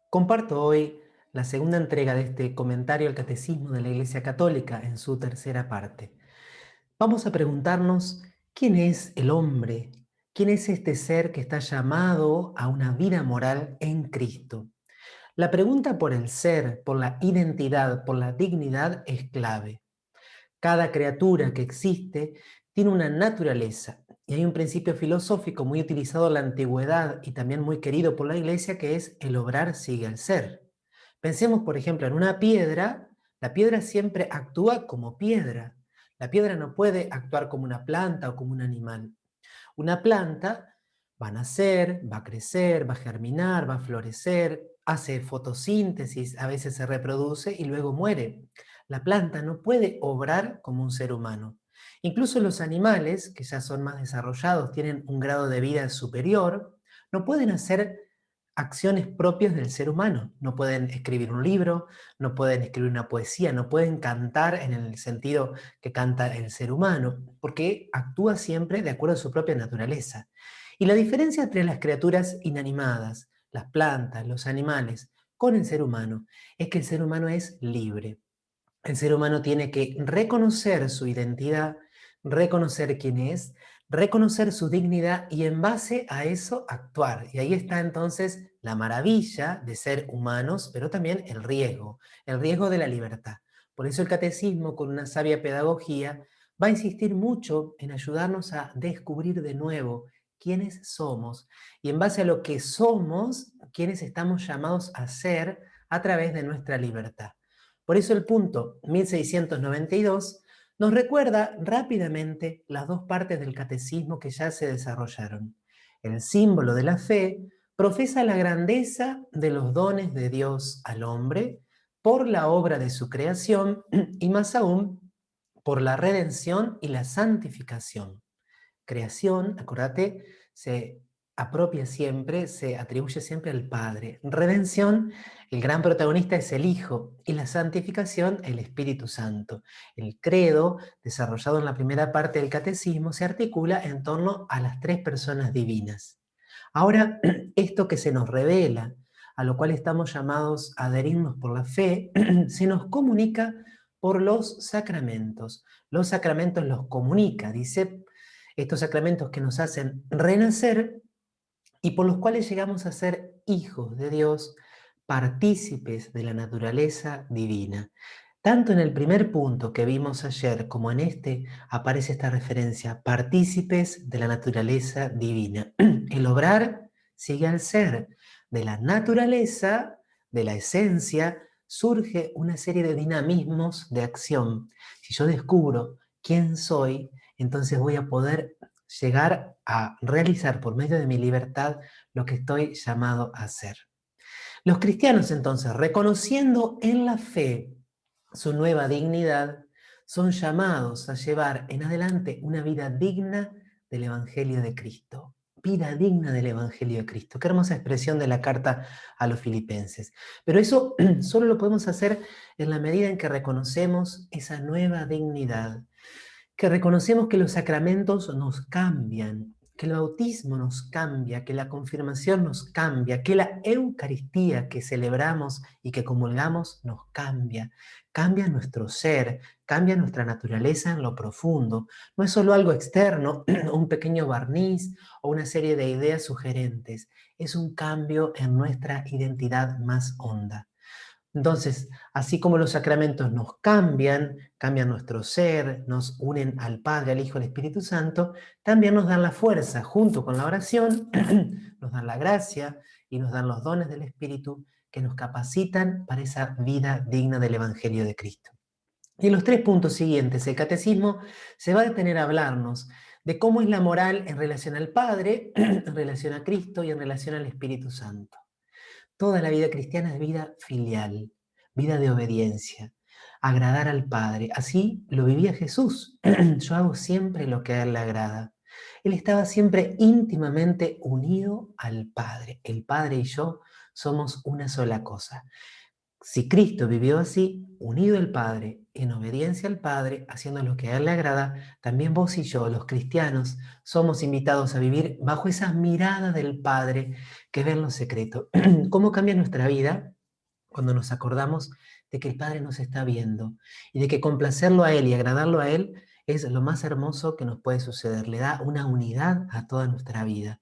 Comparto hoy la segunda entrega de este comentario al Catecismo de la Iglesia Católica en su tercera parte. Vamos a preguntarnos quién es el hombre, quién es este ser que está llamado a una vida moral en Cristo. La pregunta por el ser, por la identidad, por la dignidad es clave. Cada criatura que existe tiene una naturaleza y hay un principio filosófico muy utilizado en la antigüedad y también muy querido por la Iglesia que es el obrar sigue al ser. Pensemos, por ejemplo, en una piedra. La piedra siempre actúa como piedra. La piedra no puede actuar como una planta o como un animal. Una planta va a nacer, va a crecer, va a germinar, va a florecer, hace fotosíntesis, a veces se reproduce y luego muere. La planta no puede obrar como un ser humano. Incluso los animales, que ya son más desarrollados, tienen un grado de vida superior, no pueden hacer acciones propias del ser humano. No pueden escribir un libro, no pueden escribir una poesía, no pueden cantar en el sentido que canta el ser humano, porque actúa siempre de acuerdo a su propia naturaleza. Y la diferencia entre las criaturas inanimadas, las plantas, los animales, con el ser humano, es que el ser humano es libre. El ser humano tiene que reconocer su identidad, reconocer quién es, reconocer su dignidad y en base a eso actuar. Y ahí está entonces la maravilla de ser humanos, pero también el riesgo de la libertad. Por eso el catecismo, con una sabia pedagogía, va a insistir mucho en ayudarnos a descubrir de nuevo quiénes somos y en base a lo que somos, quiénes estamos llamados a ser a través de nuestra libertad. Por eso el punto 1692 nos recuerda rápidamente las dos partes del catecismo que ya se desarrollaron. El símbolo de la fe profesa la grandeza de los dones de Dios al hombre por la obra de su creación y más aún por la redención y la santificación. Creación, acordate, se apropia siempre, se atribuye siempre al Padre. Redención, el gran protagonista es el Hijo y la santificación, el Espíritu Santo. El credo, desarrollado en la primera parte del catecismo, se articula en torno a las tres personas divinas. Ahora, esto que se nos revela, a lo cual estamos llamados a adherirnos por la fe, se nos comunica por los sacramentos. Los sacramentos los comunica, dice, estos sacramentos que nos hacen renacer y por los cuales llegamos a ser hijos de Dios, partícipes de la naturaleza divina. Tanto en el primer punto que vimos ayer como en este aparece esta referencia, partícipes de la naturaleza divina. El obrar sigue al ser. De la naturaleza, de la esencia, surge una serie de dinamismos de acción. Si yo descubro quién soy, entonces voy a poder llegar a realizar por medio de mi libertad lo que estoy llamado a hacer. Los cristianos entonces, reconociendo en la fe su nueva dignidad, son llamados a llevar en adelante una vida digna del Evangelio de Cristo. Vida digna del Evangelio de Cristo. Qué hermosa expresión de la carta a los filipenses. Pero eso solo lo podemos hacer en la medida en que reconocemos esa nueva dignidad, que reconocemos que los sacramentos nos cambian, que el bautismo nos cambia, que la confirmación nos cambia, que la Eucaristía que celebramos y que comulgamos nos cambia. Cambia nuestro ser, cambia nuestra naturaleza en lo profundo. No es solo algo externo, un pequeño barniz o una serie de ideas sugerentes. Es un cambio en nuestra identidad más honda. Entonces, así como los sacramentos nos cambian, cambian nuestro ser, nos unen al Padre, al Hijo, al Espíritu Santo, también nos dan la fuerza, junto con la oración, nos dan la gracia y nos dan los dones del Espíritu que nos capacitan para esa vida digna del Evangelio de Cristo. Y en los tres puntos siguientes, el catecismo se va a detener a hablarnos de cómo es la moral en relación al Padre, en relación a Cristo y en relación al Espíritu Santo. Toda la vida cristiana es vida filial, vida de obediencia, agradar al Padre. Así lo vivía Jesús. Yo hago siempre lo que a Él le agrada. Él estaba siempre íntimamente unido al Padre. El Padre y yo somos una sola cosa. Si Cristo vivió así, unido al Padre, en obediencia al Padre, haciendo lo que a Él le agrada, también vos y yo, los cristianos, somos invitados a vivir bajo esa mirada del Padre que ve en lo secreto. ¿Cómo cambia nuestra vida cuando nos acordamos de que el Padre nos está viendo y de que complacerlo a Él y agradarlo a Él es lo más hermoso que nos puede suceder? Le da una unidad a toda nuestra vida.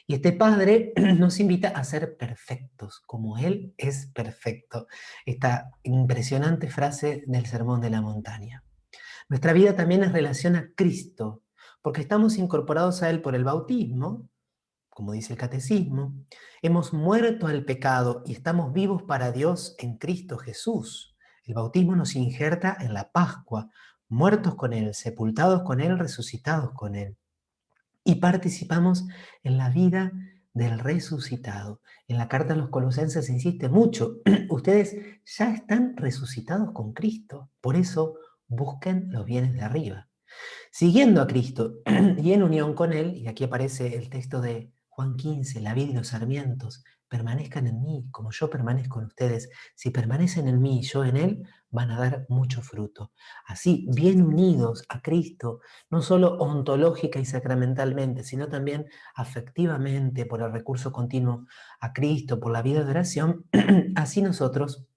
Y este Padre nos invita a ser perfectos, como Él es perfecto. Esta impresionante frase del Sermón de la Montaña. Nuestra vida también es relación a Cristo, porque estamos incorporados a Él por el bautismo, como dice el catecismo. Hemos muerto al pecado y estamos vivos para Dios en Cristo Jesús. El bautismo nos injerta en la Pascua, muertos con Él, sepultados con Él, resucitados con Él. Y participamos en la vida del resucitado. En la carta a los Colosenses se insiste mucho. Ustedes ya están resucitados con Cristo. Por eso busquen los bienes de arriba. Siguiendo a Cristo y en unión con Él, y aquí aparece el texto de Juan 15, la vid y los sarmientos, permanezcan en mí como yo permanezco en ustedes. Si permanecen en mí y yo en Él, van a dar mucho fruto. Así, bien unidos a Cristo, no solo ontológica y sacramentalmente, sino también afectivamente, por el recurso continuo a Cristo, por la vida de oración, así nosotros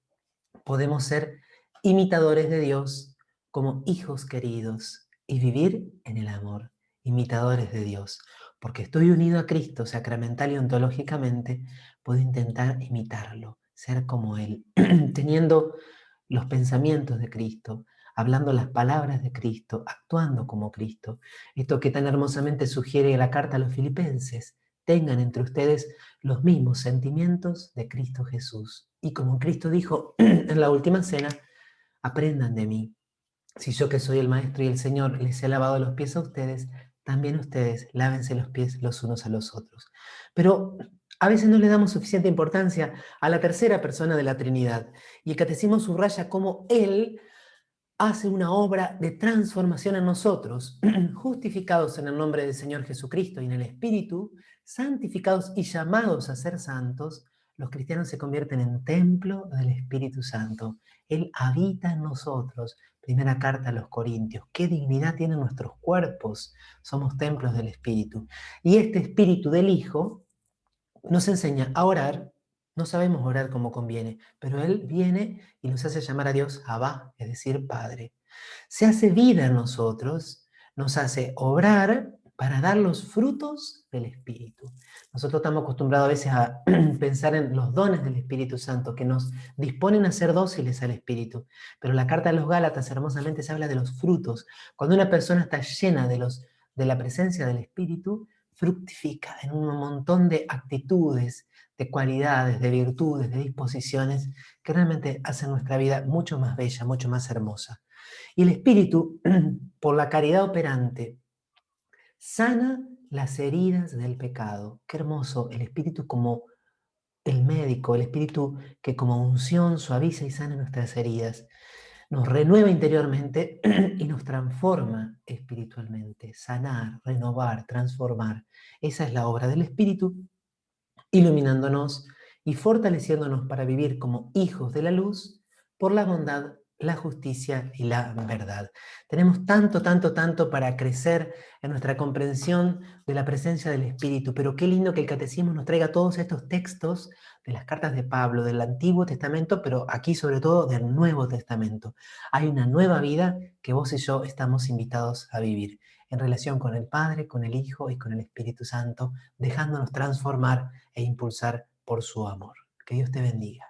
podemos ser imitadores de Dios como hijos queridos y vivir en el amor, imitadores de Dios. Porque estoy unido a Cristo sacramental y ontológicamente, puedo intentar imitarlo, ser como Él, teniendo los pensamientos de Cristo, hablando las palabras de Cristo, actuando como Cristo. Esto que tan hermosamente sugiere la carta a los Filipenses: tengan entre ustedes los mismos sentimientos de Cristo Jesús. Y como Cristo dijo en la última cena, aprendan de mí. Si yo, que soy el Maestro y el Señor, les he lavado los pies a ustedes, también ustedes lávense los pies los unos a los otros. Pero a veces no le damos suficiente importancia a la tercera persona de la Trinidad. Y el Catecismo subraya cómo Él hace una obra de transformación en nosotros, justificados en el nombre del Señor Jesucristo y en el Espíritu, santificados y llamados a ser santos. Los cristianos se convierten en templo del Espíritu Santo. Él habita en nosotros. Primera carta a los Corintios. ¿Qué dignidad tienen nuestros cuerpos? Somos templos del Espíritu. Y este Espíritu del Hijo nos enseña a orar. No sabemos orar como conviene, pero Él viene y nos hace llamar a Dios Abba, es decir, Padre. Se hace vida en nosotros, nos hace obrar para dar los frutos del Espíritu. Nosotros estamos acostumbrados a veces a pensar en los dones del Espíritu Santo que nos disponen a ser dóciles al Espíritu, pero la carta a los Gálatas hermosamente se habla de los frutos. Cuando una persona está llena de la presencia del Espíritu, fructifica en un montón de actitudes, de cualidades, de virtudes, de disposiciones que realmente hacen nuestra vida mucho más bella, mucho más hermosa. Y el Espíritu, por la caridad operante, sana las heridas del pecado. Qué hermoso, el Espíritu como el médico, el Espíritu que como unción suaviza y sana nuestras heridas. Nos renueva interiormente y nos transforma espiritualmente. Sanar, renovar, transformar. Esa es la obra del Espíritu, iluminándonos y fortaleciéndonos para vivir como hijos de la luz por la bondad, la justicia y la verdad. Tenemos tanto, tanto, tanto para crecer en nuestra comprensión de la presencia del Espíritu, pero qué lindo que el Catecismo nos traiga todos estos textos de las cartas de Pablo, del Antiguo Testamento, pero aquí sobre todo del Nuevo Testamento. Hay una nueva vida que vos y yo estamos invitados a vivir en relación con el Padre, con el Hijo y con el Espíritu Santo, dejándonos transformar e impulsar por su amor. Que Dios te bendiga.